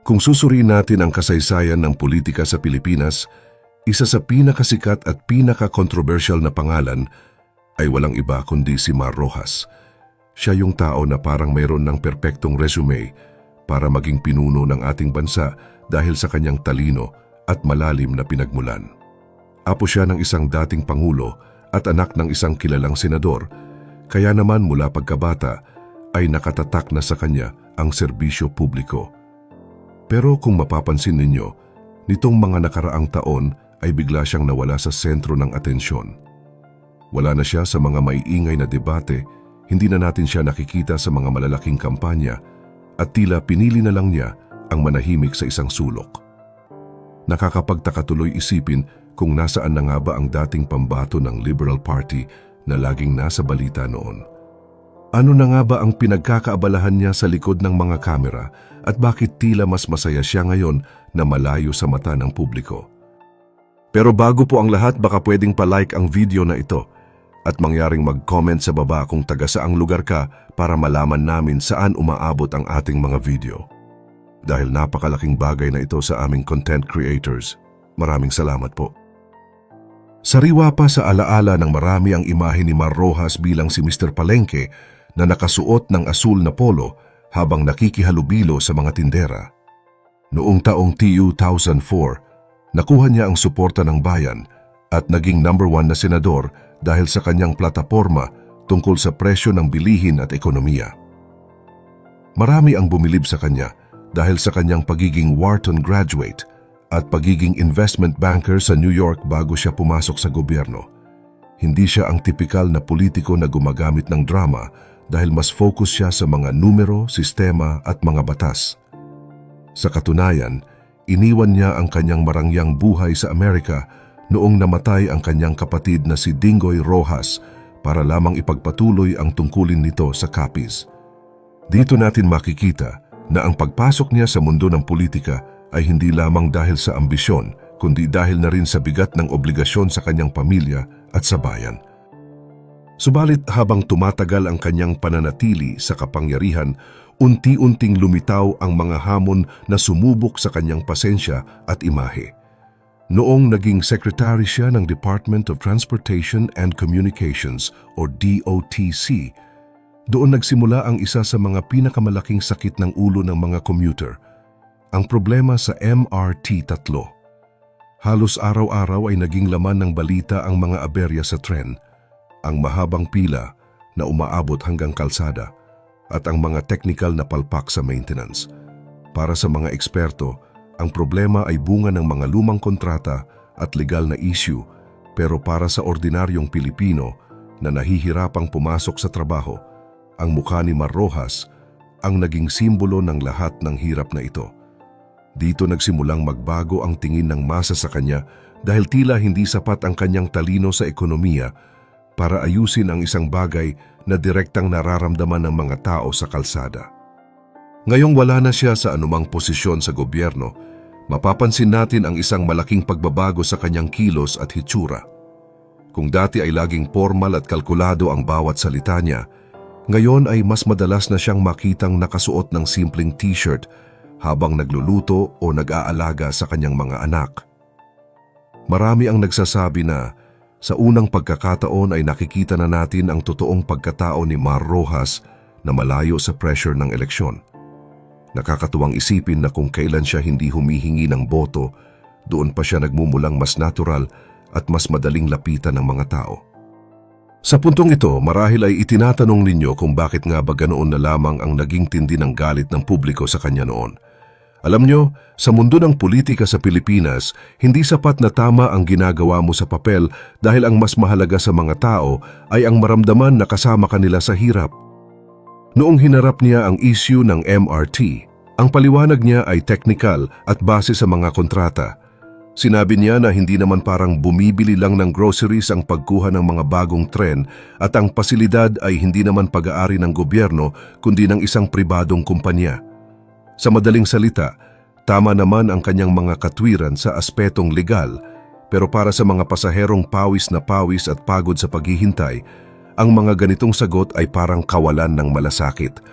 Kung susuriin natin ang kasaysayan ng politika sa Pilipinas, isa sa pinakasikat at pinaka-controversial na pangalan ay walang iba kundi si Mar Rojas. Siya yung tao na parang mayroon ng perpektong resume para maging pinuno ng ating bansa dahil sa kanyang talino at malalim na pinagmulan. Apo siya ng isang dating pangulo at anak ng isang kilalang senador, kaya naman mula pagkabata ay nakatatak na sa kanya ang serbisyo publiko. Pero kung mapapansin ninyo, nitong mga nakaraang taon ay bigla siyang nawala sa sentro ng atensyon. Wala na siya sa mga maiingay na debate, hindi na natin siya nakikita sa mga malalaking kampanya, at tila pinili na lang niya ang manahimik sa isang sulok. Nakakapagtaka tuloy isipin kung nasaan na nga ba ang dating pambato ng Liberal Party na laging nasa balita noon. Ano na nga ba ang pinagkakaabalahan niya sa likod ng mga kamera at bakit tila mas masaya siya ngayon na malayo sa mata ng publiko? Pero bago po ang lahat, baka pwedeng pa-like ang video na ito at mangyaring mag-comment sa baba kung taga saang lugar ka para malaman namin saan umaabot ang ating mga video. Dahil napakalaking bagay na ito sa aming content creators. Maraming salamat po. Sariwa pa sa alaala ng marami ang imahe ni Mar Rojas bilang si Mr. Palengke na nakasuot ng asul na polo habang nakikihalubilo sa mga tindera. Noong taong 2004, nakuha niya ang suporta ng bayan at naging number 1 na senador dahil sa kanyang plataporma tungkol sa presyo ng bilihin at ekonomiya. Marami ang bumilib sa kanya dahil sa kanyang pagiging Wharton graduate at pagiging investment banker sa New York bago siya pumasok sa gobyerno. Hindi siya ang tipikal na politiko na gumagamit ng drama dahil mas focus siya sa mga numero, sistema at mga batas. Sa katunayan, iniwan niya ang kanyang marangyang buhay sa Amerika noong namatay ang kanyang kapatid na si Dingoy Rojas para lamang ipagpatuloy ang tungkulin nito sa Capiz. Dito natin makikita na ang pagpasok niya sa mundo ng politika ay hindi lamang dahil sa ambisyon, kundi dahil na rin sa bigat ng obligasyon sa kanyang pamilya at sa bayan. Subalit habang tumatagal ang kanyang pananatili sa kapangyarihan, unti-unting lumitaw ang mga hamon na sumubok sa kanyang pasensya at imahe. Noong naging secretary siya ng Department of Transportation and Communications o DOTC, doon nagsimula ang isa sa mga pinakamalaking sakit ng ulo ng mga commuter, ang problema sa MRT-3. Halos araw-araw ay naging laman ng balita ang mga aberya sa tren, ang mahabang pila na umaabot hanggang kalsada at ang mga technical na palpak sa maintenance. Para sa mga eksperto, ang problema ay bunga ng mga lumang kontrata at legal na issue, pero para sa ordinaryong Pilipino na nahihirapang pumasok sa trabaho, ang mukha ni Mar Rojas ang naging simbolo ng lahat ng hirap na ito. Dito nagsimulang magbago ang tingin ng masa sa kanya dahil tila hindi sapat ang kanyang talino sa ekonomiya para ayusin ang isang bagay na direktang nararamdaman ng mga tao sa kalsada. Ngayong wala na siya sa anumang posisyon sa gobyerno, mapapansin natin ang isang malaking pagbabago sa kanyang kilos at hitsura. Kung dati ay laging formal at kalkulado ang bawat salita niya, ngayon ay mas madalas na siyang makitang nakasuot ng simpleng t-shirt habang nagluluto o nag-aalaga sa kanyang mga anak. Marami ang nagsasabi na sa unang pagkakataon ay nakikita na natin ang totoong pagkatao ni Mar Rojas na malayo sa pressure ng eleksyon. Nakakatuwang isipin na kung kailan siya hindi humihingi ng boto, doon pa siya nagmumulang mas natural at mas madaling lapitan ng mga tao. Sa puntong ito, marahil ay itinatanong ninyo kung bakit nga ba ganoon na lamang ang naging tindi ng galit ng publiko sa kanya noon. Alam nyo, sa mundo ng politika sa Pilipinas, hindi sapat na tama ang ginagawa mo sa papel dahil ang mas mahalaga sa mga tao ay ang maramdaman na kasama kanila sa hirap. Noong hinarap niya ang issue ng MRT, ang paliwanag niya ay technical at base sa mga kontrata. Sinabi niya na hindi naman parang bumibili lang ng groceries ang pagkuha ng mga bagong tren at ang pasilidad ay hindi naman pag-aari ng gobyerno kundi ng isang pribadong kumpanya. Sa madaling salita, tama naman ang kanyang mga katwiran sa aspetong legal, pero para sa mga pasaherong pawis na pawis at pagod sa paghihintay, ang mga ganitong sagot ay parang kawalan ng malasakit.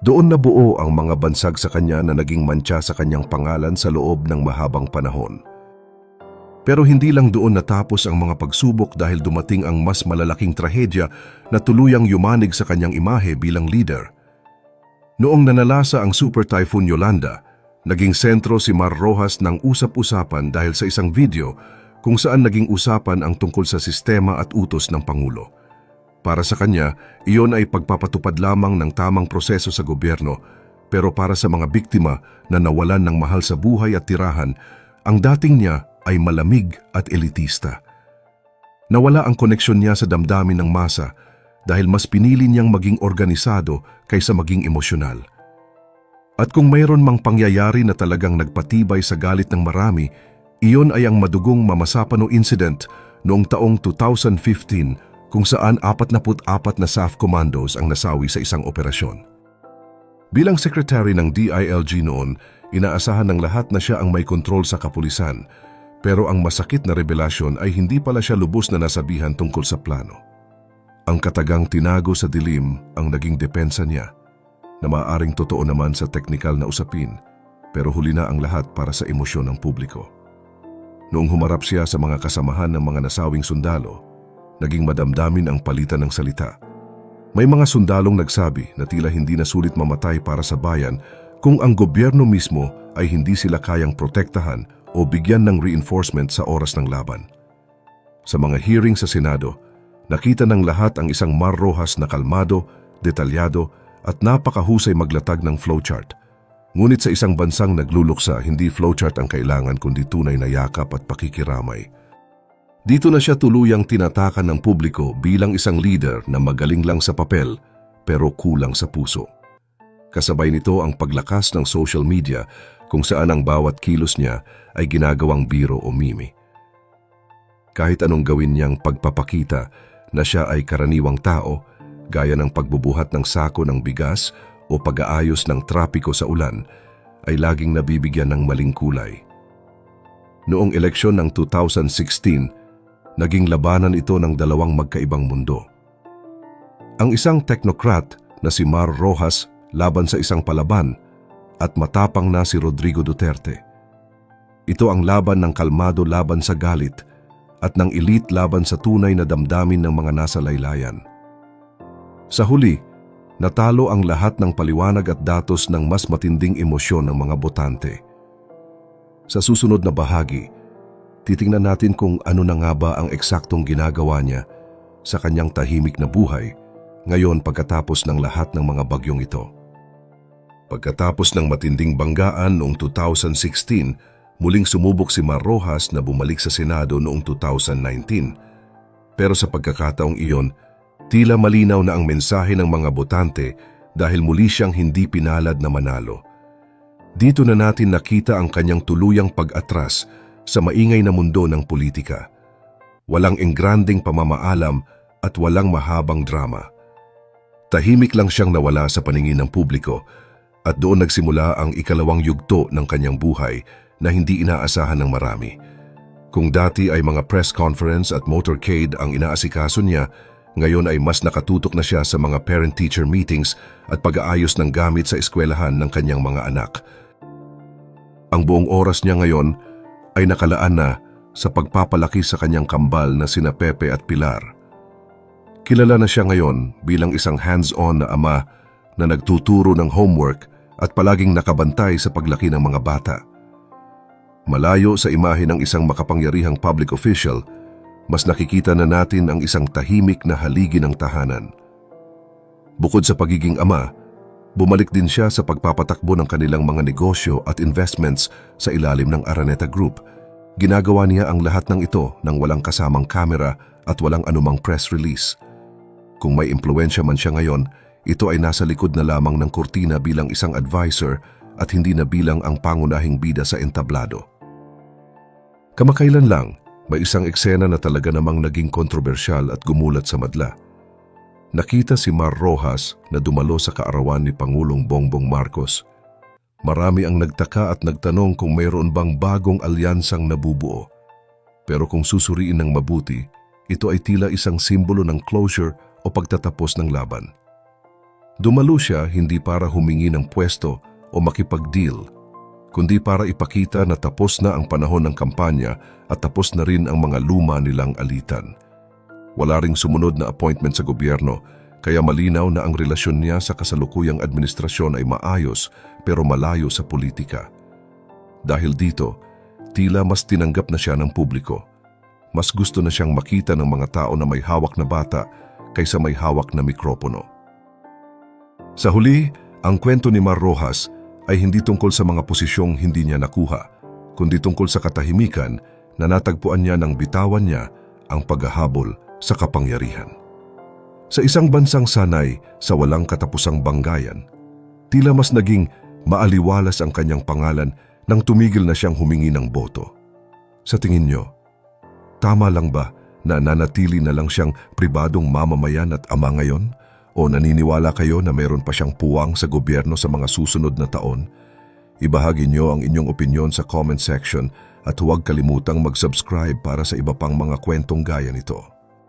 Doon nabuo ang mga bansag sa kanya na naging mantsa sa kanyang pangalan sa loob ng mahabang panahon. Pero hindi lang doon natapos ang mga pagsubok dahil dumating ang mas malalaking trahedya na tuluyang yumanig sa kanyang imahe bilang leader. Noong nanalasa ang Super Typhoon Yolanda, naging sentro si Mar Rojas ng usap-usapan dahil sa isang video kung saan naging usapan ang tungkol sa sistema at utos ng Pangulo. Para sa kanya, iyon ay pagpapatupad lamang ng tamang proseso sa gobyerno, pero para sa mga biktima na nawalan ng mahal sa buhay at tirahan, ang dating niya ay malamig at elitista. Nawala ang koneksyon niya sa damdamin ng masa dahil mas pinili niyang maging organisado kaysa maging emosyonal. At kung mayroon mang pangyayari na talagang nagpatibay sa galit ng marami, iyon ay ang madugong Mamasapano incident noong taong 2015 kung saan 44 na SAF commandos ang nasawi sa isang operasyon. Bilang secretary ng DILG noon, inaasahan ng lahat na siya ang may kontrol sa kapulisan, pero ang masakit na revelasyon ay hindi pala siya lubos na nasabihan tungkol sa plano. Ang katagang tinago sa dilim ang naging depensa niya, na maaaring totoo naman sa teknikal na usapin, pero huli na ang lahat para sa emosyon ng publiko. Noong humarap siya sa mga kasamahan ng mga nasawing sundalo, naging madamdamin ang palitan ng salita. May mga sundalong nagsabi na tila hindi na sulit mamatay para sa bayan kung ang gobyerno mismo ay hindi sila kayang protektahan o bigyan ng reinforcement sa oras ng laban. Sa mga hearing sa Senado, nakita ng lahat ang isang Mar Rojas na kalmado, detalyado at napakahusay maglatag ng flowchart. Ngunit sa isang bansang nagluluksa, hindi flowchart ang kailangan kundi tunay na yakap at pakikiramay. Dito na siya tuluyang tinatakan ng publiko bilang isang leader na magaling lang sa papel pero kulang sa puso. Kasabay nito ang paglakas ng social media kung saan ang bawat kilos niya ay ginagawang biro o meme. Kahit anong gawin niyang pagpapakita na siya ay karaniwang tao, gaya ng pagbubuhat ng sako ng bigas o pag-aayos ng trapiko sa ulan, ay laging nabibigyan ng maling kulay. Noong eleksyon ng 2016, naging labanan ito ng dalawang magkaibang mundo. Ang isang technocrat na si Mar Rojas laban sa isang palaban at matapang na si Rodrigo Duterte. Ito ang laban ng kalmado laban sa galit at ng elite laban sa tunay na damdamin ng mga nasa laylayan. Sa huli, natalo ang lahat ng paliwanag at datos ng mas matinding emosyon ng mga botante. Sa susunod na bahagi, titingnan natin kung ano na nga ba ang eksaktong ginagawa niya sa kanyang tahimik na buhay ngayon pagkatapos ng lahat ng mga bagyong ito. Pagkatapos ng matinding banggaan noong 2016, muling sumubok si Mar Rojas na bumalik sa Senado noong 2019. Pero sa pagkakataong iyon, tila malinaw na ang mensahe ng mga botante dahil muli siyang hindi pinalad na manalo. Dito na natin nakita ang kanyang tuluyang pag-atras sa maingay na mundo ng politika. Walang engranding pamamaalam at walang mahabang drama. Tahimik lang siyang nawala sa paningin ng publiko at doon nagsimula ang ikalawang yugto ng kanyang buhay na hindi inaasahan ng marami. Kung dati ay mga press conference at motorcade ang inaasikaso niya, ngayon ay mas nakatutok na siya sa mga parent-teacher meetings at pag-aayos ng gamit sa eskwelahan ng kanyang mga anak. Ang buong oras niya ngayon ay nakalaan na sa pagpapalaki sa kanyang kambal na sina Pepe at Pilar. Kilala na siya ngayon bilang isang hands-on na ama na nagtuturo ng homework at palaging nakabantay sa paglaki ng mga bata. Malayo sa imahe ng isang makapangyarihang public official, mas nakikita na natin ang isang tahimik na haligi ng tahanan. Bukod sa pagiging ama, bumalik din siya sa pagpapatakbo ng kanilang mga negosyo at investments sa ilalim ng Araneta Group. Ginagawa niya ang lahat ng ito nang walang kasamang kamera at walang anumang press release. Kung may impluwensya man siya ngayon, ito ay nasa likod na lamang ng kurtina bilang isang advisor at hindi na bilang ang pangunahing bida sa entablado. Kamakailan lang, may isang eksena na talaga namang naging kontrobersyal at gumulat sa madla. Nakita si Mar Rojas na dumalo sa kaarawan ni Pangulong Bongbong Marcos. Marami ang nagtaka at nagtanong kung mayroon bang bagong alyansang nabubuo. Pero kung susuriin ng mabuti, ito ay tila isang simbolo ng closure o pagtatapos ng laban. Dumalo siya hindi para humingi ng pwesto o makipag-deal, kundi para ipakita na tapos na ang panahon ng kampanya at tapos na rin ang mga luma nilang alitan. Wala ring sumunod na appointment sa gobyerno, kaya malinaw na ang relasyon niya sa kasalukuyang administrasyon ay maayos pero malayo sa politika. Dahil dito, tila mas tinanggap na siya ng publiko. Mas gusto na siyang makita ng mga tao na may hawak na bata kaysa may hawak na mikropono. Sa huli, ang kwento ni Mar Rojas ay hindi tungkol sa mga posisyong hindi niya nakuha, kundi tungkol sa katahimikan na natagpuan niya nang bitawan niya ang paghahabol sa kapangyarihan. Sa isang bansang sanay sa walang katapusang banggayan, tila mas naging maaliwalas ang kanyang pangalan nang tumigil na siyang humingi ng boto. Sa tingin niyo, tama lang ba na nanatili na lang siyang pribadong mamamayan at ama ngayon? O naniniwala kayo na meron pa siyang puwang sa gobyerno sa mga susunod na taon? Ibahagi niyo ang inyong opinyon sa comment section at huwag kalimutang mag-subscribe para sa iba pang mga kwentong gaya nito.